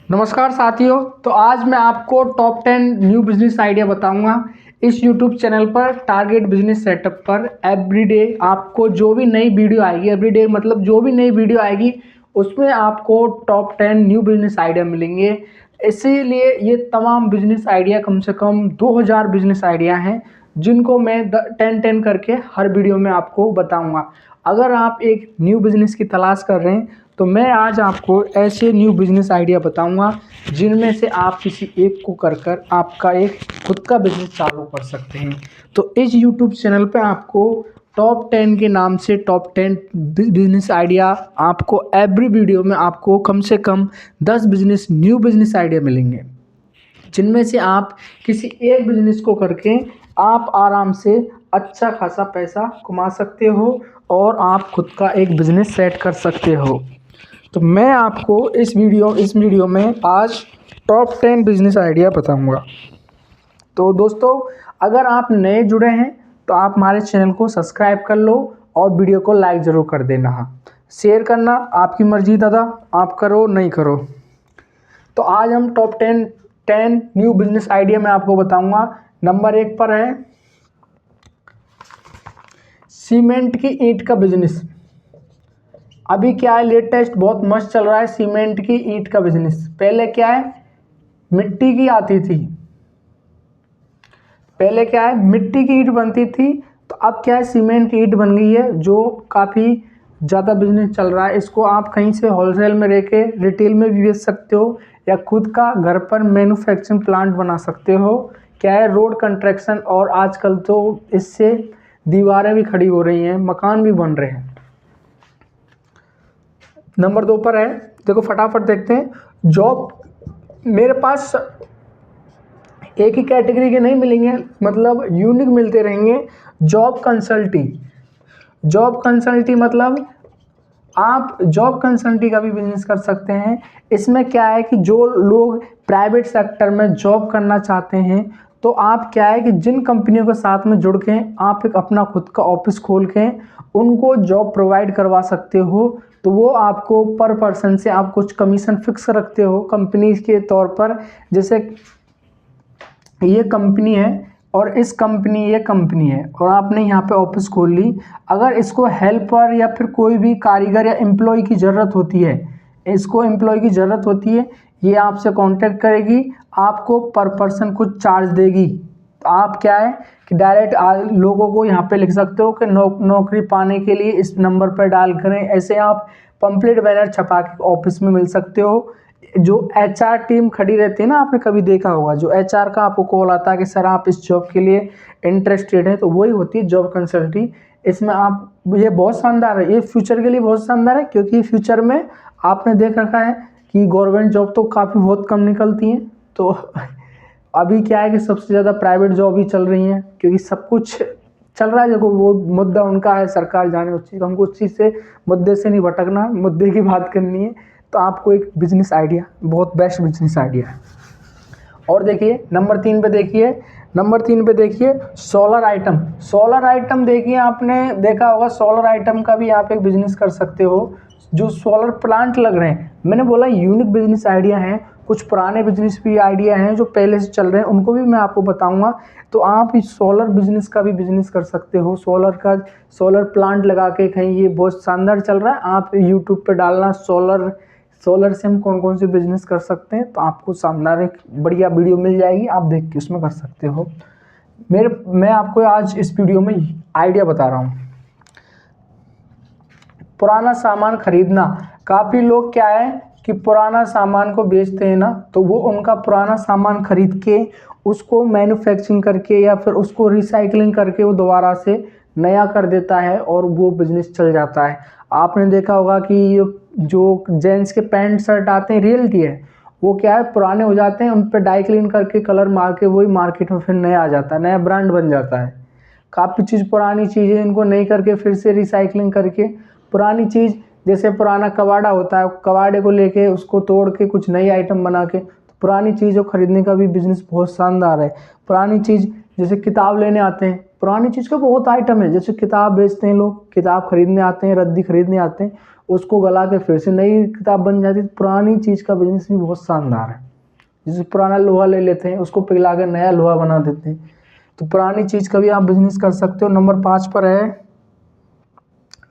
नमस्कार साथियों। तो आज मैं आपको टॉप 10 न्यू बिजनेस आइडिया बताऊंगा इस यूट्यूब चैनल पर टारगेट बिजनेस सेटअप पर। एवरीडे आपको जो भी नई वीडियो आएगी, एवरीडे मतलब जो भी नई वीडियो आएगी उसमें आपको टॉप 10 न्यू बिजनेस आइडिया मिलेंगे। इसीलिए ये तमाम बिजनेस आइडिया कम से कम 2000 बिजनेस आइडिया हैं जिनको मैं 10-10 करके हर वीडियो में आपको बताऊंगा। अगर आप एक न्यू बिजनेस की तलाश कर रहे हैं तो मैं आज आपको ऐसे न्यू बिजनेस आइडिया बताऊंगा जिनमें से आप किसी एक को कर आपका एक खुद का बिजनेस चालू कर सकते हैं। तो इस यूट्यूब चैनल पे आपको टॉप 10 के नाम से टॉप 10 बिजनेस आइडिया आपको एवरी वीडियो में आपको कम से कम 10 न्यू बिजनेस आइडिया मिलेंगे जिनमें से आप किसी एक बिजनेस को करके आप आराम से अच्छा खासा पैसा कमा सकते हो और आप खुद का एक बिजनेस सेट कर सकते हो। तो मैं आपको इस वीडियो में आज टॉप 10 बिजनेस आइडिया बताऊंगा। तो दोस्तों, अगर आप नए जुड़े हैं तो आप हमारे चैनल को सब्सक्राइब कर लो और वीडियो को लाइक ज़रूर कर देना। शेयर करना आपकी मर्जी दादा, आप करो नहीं करो। तो आज हम टॉप 10 न्यू बिजनेस आइडिया में आपको बताऊंगा। नंबर 1 पर है सीमेंट की ईंट का बिजनेस। अभी क्या है, लेटेस्ट बहुत मस्त चल रहा है सीमेंट की ईंट का बिजनेस। पहले क्या है, मिट्टी की आती थी, पहले क्या है मिट्टी की ईंट बनती थी, तो अब क्या है सीमेंट की ईंट बन गई है जो काफ़ी ज़्यादा बिजनेस चल रहा है। इसको आप कहीं से होलसेल में लेके रिटेल में भी बेच सकते हो या खुद का घर पर मैन्युफैक्चरिंग प्लांट बना सकते हो। क्या है, रोड कंस्ट्रक्शन और आजकल तो इससे दीवारें भी खड़ी हो रही हैं, मकान भी बन रहे हैं। नंबर 2 पर है, देखो फटाफट देखते हैं। जॉब मेरे पास एक ही कैटेगरी के नहीं मिलेंगे, मतलब यूनिक मिलते रहेंगे। जॉब कंसल्टी, जॉब कंसल्टी मतलब आप जॉब कंसल्टी का भी बिजनेस कर सकते हैं। इसमें क्या है कि जो लोग प्राइवेट सेक्टर में जॉब करना चाहते हैं तो आप क्या है कि जिन कंपनियों के साथ में जुड़ के आप एक अपना खुद का ऑफिस खोल के उनको जॉब प्रोवाइड करवा सकते हो। तो वो आपको पर पर्सन से आप कुछ कमीशन फिक्स रखते हो कंपनी के तौर पर। जैसे ये कंपनी है और ये कंपनी है और आपने यहाँ पे ऑफिस खोल ली। अगर इसको हेल्पर या फिर कोई भी कारीगर या एम्प्लॉय की ज़रूरत होती है, इसको एम्प्लॉय की ज़रूरत होती है, ये आपसे कांटेक्ट करेगी, आपको पर पर्सन कुछ चार्ज देगी। तो आप क्या है कि डायरेक्ट लोगों को यहाँ पे लिख सकते हो कि नौकरी पाने के लिए इस नंबर पर डायल करें। ऐसे आप पंपलेट बैनर छपा के ऑफिस में मिल सकते हो। जो एचआर टीम खड़ी रहती है ना, आपने कभी देखा होगा, जो एचआर का आपको कॉल आता है कि सर आप इस जॉब के लिए इंटरेस्टेड हैं, तो वही होती है जॉब कंसल्टी। इसमें आप, ये बहुत शानदार है, ये फ्यूचर के लिए बहुत शानदार है क्योंकि फ्यूचर में आपने देख रखा है कि गवर्नमेंट जॉब तो काफ़ी बहुत कम निकलती हैं। तो अभी क्या है कि सबसे ज़्यादा प्राइवेट जॉब ही चल रही हैं क्योंकि सब कुछ चल रहा है। देखो वो मुद्दा उनका है, सरकार जाने उस चीज़, हमको उस चीज़ से मुद्दे से नहीं भटकना, मुद्दे की बात करनी है। तो आपको एक बिजनेस आइडिया, बहुत बेस्ट बिजनेस आइडिया है। और देखिए नंबर 3 पे देखिए सोलर आइटम। सोलर आइटम देखिए, आपने देखा होगा सोलर आइटम का भी आप एक बिजनेस कर सकते हो। जो सोलर प्लांट लग रहे हैं, मैंने बोला यूनिक बिजनेस आइडिया हैं, कुछ पुराने बिजनेस भी आइडिया हैं जो पहले से चल रहे हैं, उनको भी मैं आपको बताऊंगा। तो आप इस सोलर बिजनेस का भी बिजनेस कर सकते हो। सोलर प्लांट लगा के कहीं, ये बहुत शानदार चल रहा है। आप यूट्यूब पे डालना सोलर से हम कौन कौन से बिजनेस कर सकते हैं, तो आपको शानदार एक बढ़िया वीडियो मिल जाएगी, आप देख के उसमें कर सकते हो। मैं आपको आज इस वीडियो में आइडिया बता रहा हूँ। पुराना सामान खरीदना। काफ़ी लोग क्या है कि पुराना सामान को बेचते हैं ना, तो वो उनका पुराना सामान खरीद के उसको मैन्युफैक्चरिंग करके या फिर उसको रिसाइकलिंग करके वो दोबारा से नया कर देता है और वो बिजनेस चल जाता है। आपने देखा होगा कि ये जो जेंट्स के पैंट शर्ट आते हैं, रियलिटी है, वो क्या है पुराने हो जाते हैं, उन पर डाई क्लीन करके कलर मार के वही मार्केट में फिर नया आ जाता है, नया ब्रांड बन जाता है। काफ़ी चीज़, पुरानी चीज़ें इनको नहीं करके फिर से रिसाइकलिंग करके पुरानी चीज़, जैसे पुराना कबाड़ा होता है, कबाड़े को लेके उसको तोड़ के कुछ नई आइटम बना के, तो पुरानी चीज़ों खरीदने का भी बिजनेस बहुत शानदार है। पुरानी चीज़ जैसे किताब लेने आते हैं, पुरानी चीज़ का बहुत आइटम है, जैसे किताब बेचते हैं लोग, किताब खरीदने आते हैं, रद्दी खरीदने आते हैं, उसको गला के फिर से नई किताब बन जाती है। पुरानी चीज़ का बिजनेस भी बहुत शानदार है। जैसे पुराना लोहा ले लेते हैं, उसको पिघला के नया लोहा बना देते हैं, तो पुरानी चीज़ का भी आप बिजनेस कर सकते हो। नंबर 5 पर है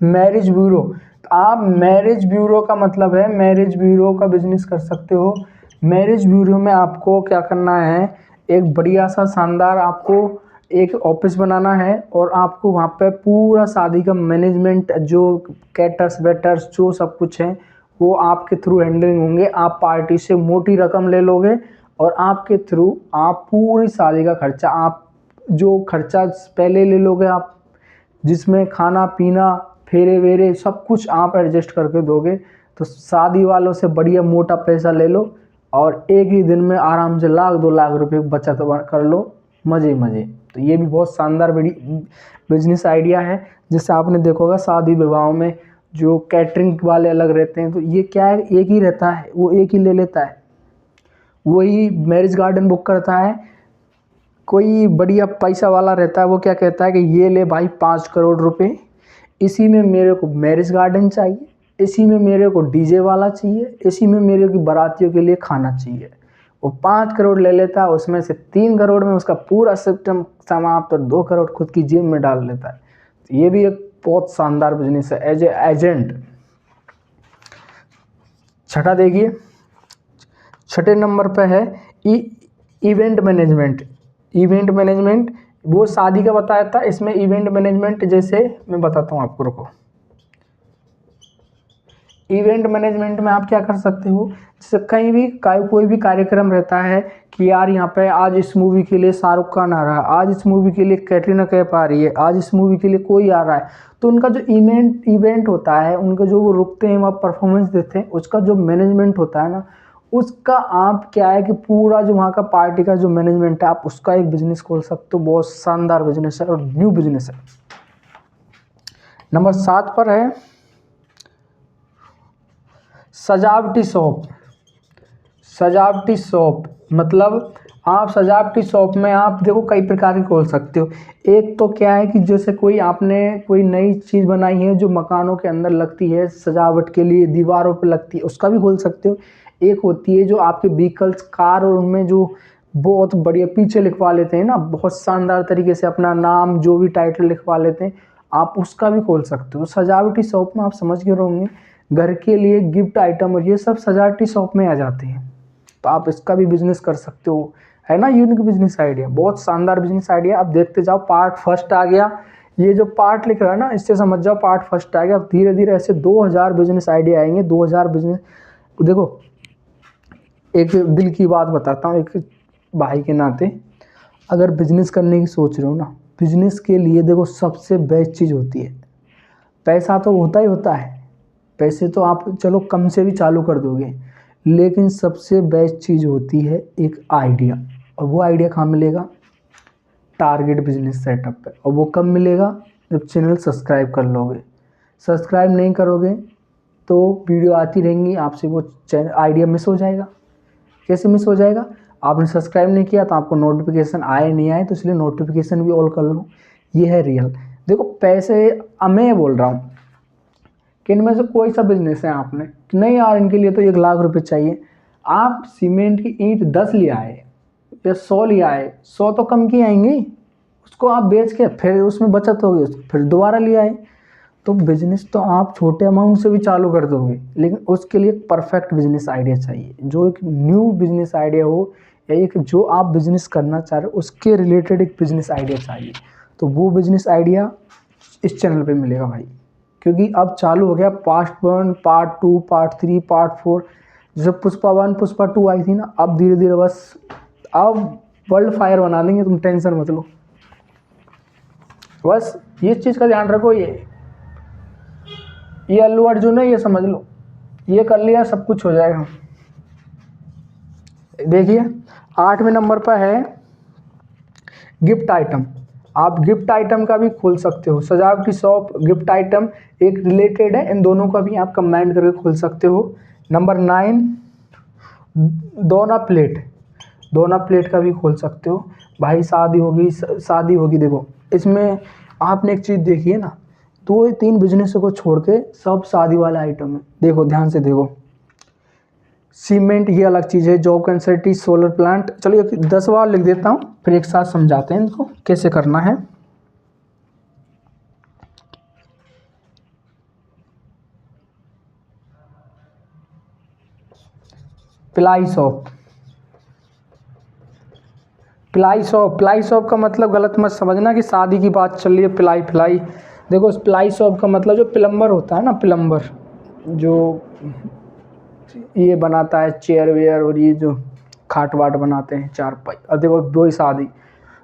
मैरिज ब्यूरो। तो आप मैरिज ब्यूरो का मतलब है मैरिज ब्यूरो का बिजनेस कर सकते हो। मैरिज ब्यूरो में आपको क्या करना है, एक बढ़िया सा शानदार आपको एक ऑफिस बनाना है और आपको वहाँ पे पूरा शादी का मैनेजमेंट, जो कैटर्स वेटर्स जो सब कुछ है वो आपके थ्रू हैंडलिंग होंगे। आप पार्टी से मोटी रकम ले लोगे और आपके थ्रू आप पूरी शादी का खर्चा, आप जो खर्चा पहले ले लोगे आप, जिसमें खाना पीना फेरे वेरे सब कुछ आप एडजस्ट करके दोगे, तो शादी वालों से बढ़िया मोटा पैसा ले लो और एक ही दिन में आराम से 1-2 लाख रुपए बचत कर लो, मज़े मज़े। तो ये भी बहुत शानदार बिजनेस आइडिया है। जैसे आपने देखा होगा शादी विवाहों में जो कैटरिंग वाले अलग रहते हैं, तो ये क्या है, एक ही रहता है, वो एक ही ले लेता है, वही मैरिज गार्डन बुक करता है। कोई बढ़िया पैसा वाला रहता है, वो क्या कहता है कि ये ले भाई 5 करोड़ रुपए, इसी में मेरे को मैरिज गार्डन चाहिए, इसी में मेरे को डीजे वाला चाहिए, इसी में मेरे को बारातियों के लिए खाना चाहिए। वो 5 करोड़ ले लेता है, उसमें से 3 करोड़ में उसका पूरा सिस्टम समाप्त और 2 करोड़ खुद की जेब में डाल लेता है। तो ये भी एक बहुत शानदार बिजनेस है एज ए एजेंट। छठा देखिए, छठे नंबर पे है इवेंट मैनेजमेंट। इवेंट मैनेजमेंट वो शादी का बताया था, इसमें इवेंट मैनेजमेंट जैसे मैं बताता हूँ आपको, रुको। इवेंट मैनेजमेंट में आप क्या कर सकते हो, जैसे कहीं भी कोई भी कार्यक्रम रहता है कि यार यहाँ पे आज इस मूवी के लिए शाहरुख खान आ रहा है, आज इस मूवी के लिए कैटरीना कैफ आ रही है, आज इस मूवी के लिए कोई आ रहा है, तो उनका जो इवेंट होता है, उनके जो वो रुकते हैं वहाँ परफॉर्मेंस देते हैं, उसका जो मैनेजमेंट होता है ना, उसका आप क्या है कि पूरा जो वहाँ का पार्टी का जो मैनेजमेंट है, आप उसका एक बिजनेस खोल सकते हो। बहुत शानदार बिजनेस है और न्यू बिजनेस है। नंबर 7 पर है सजावटी शॉप। सजावटी शॉप मतलब आप सजावटी शॉप में आप देखो कई प्रकार की खोल सकते हो। एक तो क्या है कि जैसे कोई आपने कोई नई चीज़ बनाई है जो मकानों के अंदर लगती है सजावट के लिए, दीवारों पे लगती है, उसका भी खोल सकते हो। एक होती है जो आपके व्हीकल्स कार और उनमें जो बहुत बढ़िया पीछे लिखवा लेते हैं ना, बहुत शानदार तरीके से अपना नाम जो भी टाइटल लिखवा लेते हैं, आप उसका भी खोल सकते हो। सजावटी शॉप में आप समझ गए होंगे, घर के लिए गिफ्ट आइटम और ये सब सजावटी शॉप में आ जाते हैं, तो आप इसका भी बिजनेस कर सकते हो। है ना यूनिक बिजनेस आइडिया, बहुत शानदार बिजनेस आइडिया। आप देखते जाओ, पार्ट फर्स्ट आ गया, ये जो पार्ट लिख रहा है ना, इससे समझ जाओ पार्ट फर्स्ट आ गया। अब धीरे धीरे ऐसे 2000 बिजनेस आइडिया आएंगे, 2000 बिजनेस। देखो एक दिल की बात बताता हूँ, एक भाई के नाते, अगर बिजनेस करने की सोच रहे हो ना, बिजनेस के लिए देखो सबसे बेस्ट चीज़ होती है पैसा। तो होता ही होता है, पैसे तो आप चलो कम से भी चालू कर दोगे, लेकिन सबसे बेस्ट चीज़ होती है एक आइडिया। और वो आइडिया कहाँ मिलेगा, टारगेट बिजनेस सेटअप पे। और वो कब मिलेगा, जब चैनल सब्सक्राइब कर लोगे। सब्सक्राइब नहीं करोगे तो वीडियो आती रहेंगी, आपसे वो आइडिया मिस हो जाएगा। कैसे मिस हो जाएगा, आपने सब्सक्राइब नहीं किया तो आपको नोटिफिकेशन आए नहीं आए, तो इसलिए नोटिफिकेशन भी ऑल कर लो। ये है रियल। देखो पैसे, अब मैं बोल रहा हूँ कि इनमें से कोई सा बिजनेस है आपने कि नहीं यार इनके लिए तो 1 लाख रुपए चाहिए, आप सीमेंट की ईंट 10 ले आए या 100 ले आए, 100 तो कम की आएंगी, उसको आप बेच के फिर उसमें बचत होगी, उसको फिर दोबारा ले आए। तो बिजनेस तो आप छोटे अमाउंट से भी चालू कर दोगे, लेकिन उसके लिए परफेक्ट बिजनेस आइडिया चाहिए, जो एक न्यू बिजनेस आइडिया हो, या एक जो आप बिजनेस करना चाह रहे हो उसके रिलेटेड एक बिजनेस आइडिया चाहिए। तो वो बिजनेस आइडिया इस चैनल पे मिलेगा भाई, क्योंकि अब चालू हो गया पार्ट 1, पार्ट 2, पार्ट 3, पार्ट 4। जैसे पुष्पा 1, पुष्पा 2 आई थी ना, अब धीरे धीरे बस अब वर्ल्ड फायर बना देंगे, तुम टेंशन मत लो। बस ये चीज़ का ध्यान रखो, ये अल्लू अर्जुन है, ये समझ लो, ये कर लिया सब कुछ हो जाएगा। देखिए 8वें नंबर पर है गिफ्ट आइटम। आप गिफ्ट आइटम का भी खोल सकते हो। सजावटी शॉप, गिफ्ट आइटम एक रिलेटेड है, इन दोनों का भी आप कंबाइन करके खोल सकते हो। नंबर 9 दोना प्लेट। दोना प्लेट का भी खोल सकते हो भाई। शादी होगी, देखो इसमें आपने एक चीज़ देखी है ना, 2 3 बिजनेस को छोड़ के सब शादी वाला आइटम है। देखो ध्यान से देखो, सीमेंट ये अलग चीज़ है, जॉब कंसल्टी, सोलर प्लांट। चलिए 10 बार लिख देता हूँ, फिर एक साथ समझाते हैं इनको कैसे करना है। Ply shop, ply shop, ply shop का मतलब गलत मत समझना कि शादी की बात चल रही है प्लाई फ्लाई। देखो प्लाई शॉप का मतलब जो प्लम्बर होता है ना, प्लम्बर जो ये बनाता है चेयर वेयर और ये जो खाट वाट बनाते हैं चारपाई। अब देखो दो ही शादी,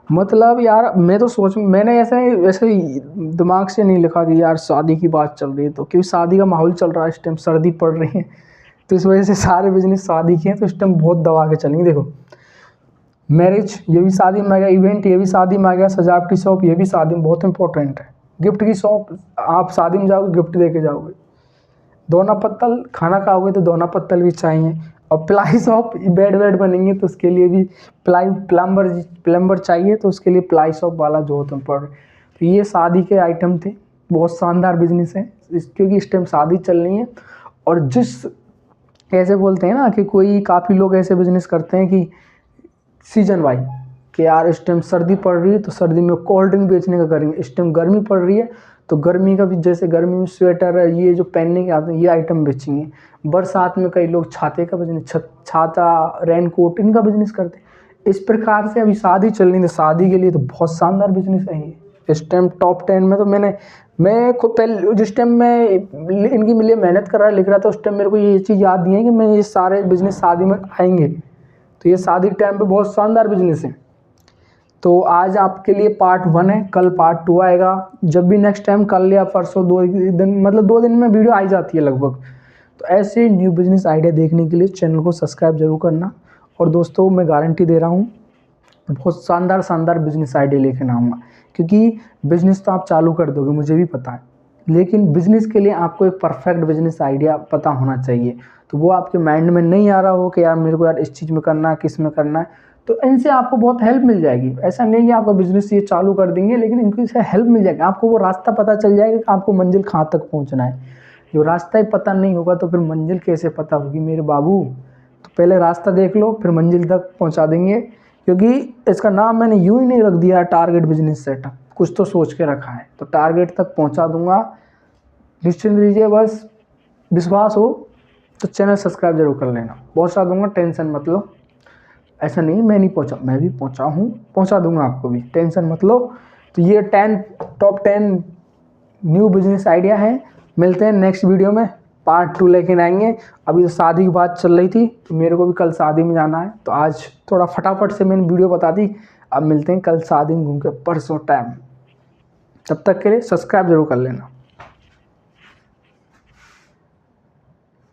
मतलब यार मैं तो मैंने ऐसे ही दिमाग से नहीं लिखा कि यार शादी की बात चल रही है, तो क्योंकि शादी का माहौल चल रहा है इस टाइम, सर्दी पड़ रही है, तो इस वजह से सारे बिजनेस शादी के हैं, तो इस टाइम बहुत दबा के चलेंगे। देखो मैरिज ये भी शादी में आ गया, इवेंट ये भी शादी में आ गया, सजावटी शॉप ये भी शादी में बहुत इंपॉर्टेंट है, गिफ्ट की शॉप आप शादी में जाओगे गिफ्ट दे के जाओगे, दोना पत्तल खाना खाओगे तो दोना पत्तल भी चाहिए, और प्लाई शॉप बेड वेड बनेंगे तो उसके लिए भी प्लम्बर चाहिए, तो उसके लिए प्लाई शॉप वाला जो होता है। तो ये शादी के आइटम थे, बहुत शानदार बिजनेस है क्योंकि इस टाइम शादी चल रही है। और जिस ऐसे बोलते हैं ना कि कोई काफ़ी लोग ऐसे बिजनेस करते हैं कि सीजन वाइज, कि यार इस टाइम सर्दी पड़ रही है तो सर्दी में कोल्ड ड्रिंक बेचने का करेंगे, इस टाइम गर्मी पड़ रही है तो गर्मी का भी, जैसे गर्मी में स्वेटर है ये जो पहनने के आते हैं ये आइटम बेचेंगे। बरसात में कई लोग छाते का बिजनेस, छाता रेनकोट इनका बिजनेस करते हैं। इस प्रकार से अभी शादी चल रही है, शादी के लिए तो बहुत शानदार बिजनेस है ये। इस टाइम टॉप 10 में तो मैं खुद पहले जिस टाइम मैं इनकी लिए मेहनत कर रहा लिख रहा था, उस टाइम मेरे को ये चीज़ याद नहीं है कि मैं ये सारे बिजनेस शादी में आएंगे, तो ये शादी के टाइम पे बहुत शानदार बिजनेस है। तो आज आपके लिए पार्ट 1 है, कल पार्ट 2 आएगा। जब भी नेक्स्ट टाइम कल या परसों 2 दिन, मतलब 2 दिन में वीडियो आई जाती है लगभग। तो ऐसे न्यू बिजनेस आइडिया देखने के लिए चैनल को सब्सक्राइब जरूर करना। और दोस्तों मैं गारंटी दे रहा हूँ बहुत शानदार बिजनेस आइडिया लेकर आऊँगा, क्योंकि बिजनेस तो आप चालू कर दोगे मुझे भी पता है, लेकिन बिजनेस के लिए आपको एक परफेक्ट बिजनेस आइडिया पता होना चाहिए। तो वो आपके माइंड में नहीं आ रहा हो कि यार मेरे को यार इस चीज़ में करना है, किस में करना है, तो इनसे आपको बहुत हेल्प मिल जाएगी। ऐसा नहीं कि आपका बिजनेस ये चालू कर देंगे, लेकिन इनको इससे हेल्प मिल जाएगी, आपको वो रास्ता पता चल जाएगा कि आपको मंजिल कहाँ तक पहुँचना है। जो रास्ता ही पता नहीं होगा तो फिर मंजिल कैसे पता होगी मेरे बाबू। तो पहले रास्ता देख लो फिर मंजिल तक पहुँचा देंगे, क्योंकि इसका नाम मैंने यूँ ही नहीं रख दिया टारगेट बिजनेस सेटअप, कुछ तो सोच के रखा है, तो टारगेट तक पहुँचा दूंगा, निश्चिंत लीजिए। बस विश्वास हो तो चैनल सब्सक्राइब जरूर कर लेना, पहुँचा दूंगा, टेंशन मत लो। ऐसा नहीं मैं नहीं पहुँचा, मैं भी पहुँचा हूँ, पहुँचा दूंगा आपको भी, टेंशन मत लो। तो ये टॉप 10 न्यू बिजनेस आइडिया है। मिलते हैं नेक्स्ट वीडियो में, पार्ट 2 लेके आएंगे। अभी तो शादी की बात चल रही थी तो मेरे को भी कल शादी में जाना है, तो आज थोड़ा फटाफट से मैंने वीडियो बता दी। अब मिलते हैं कल शादी में घूम के परसों टाइम, तब तक के लिए सब्सक्राइब जरूर कर लेना।